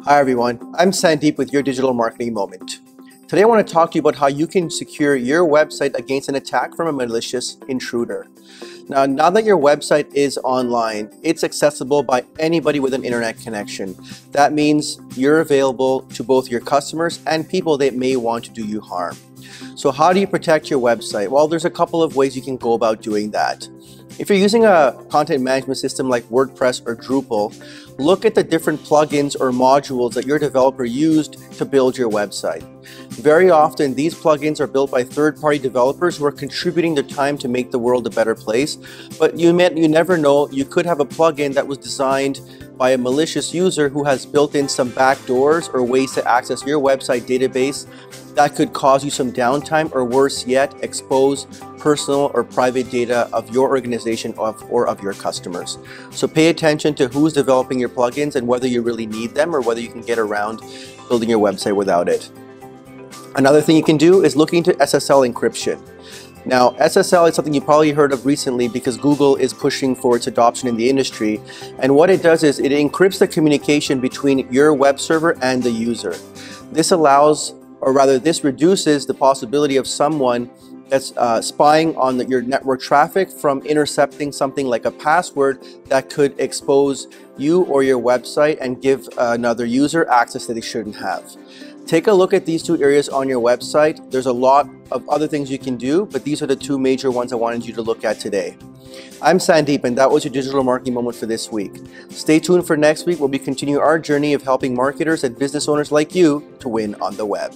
Hi everyone, I'm Sandeep with your Digital Marketing Moment. Today I want to talk to you about how you can secure your website against an attack from a malicious intruder. Now that your website is online, it's accessible by anybody with an internet connection. That means you're available to both your customers and people that may want to do you harm. So how do you protect your website? Well, there's a couple of ways you can go about doing that. If you're using a content management system like WordPress or Drupal, look at the different plugins or modules that your developer used to build your website. Very often, these plugins are built by third-party developers who are contributing their time to make the world a better place. But you never know, you could have a plugin that was designed by a malicious user who has built in some backdoors or ways to access your website database that could cause you some downtime, or worse yet, expose personal or private data of your organization or of your customers. So pay attention to who's developing your plugins and whether you really need them or whether you can get around building your website without it. Another thing you can do is look into SSL encryption. Now, SSL is something you probably heard of recently because Google is pushing for its adoption in the industry. And what it does is it encrypts the communication between your web server and the user. This allows, or rather this reduces the possibility of someone that's spying on your network traffic from intercepting something like a password that could expose you or your website and give another user access that they shouldn't have. Take a look at these two areas on your website. There's a lot of other things you can do, but these are the two major ones I wanted you to look at today. I'm Sandeep, and that was your Digital Marketing Moment for this week. Stay tuned for next week where we continue our journey of helping marketers and business owners like you to win on the web.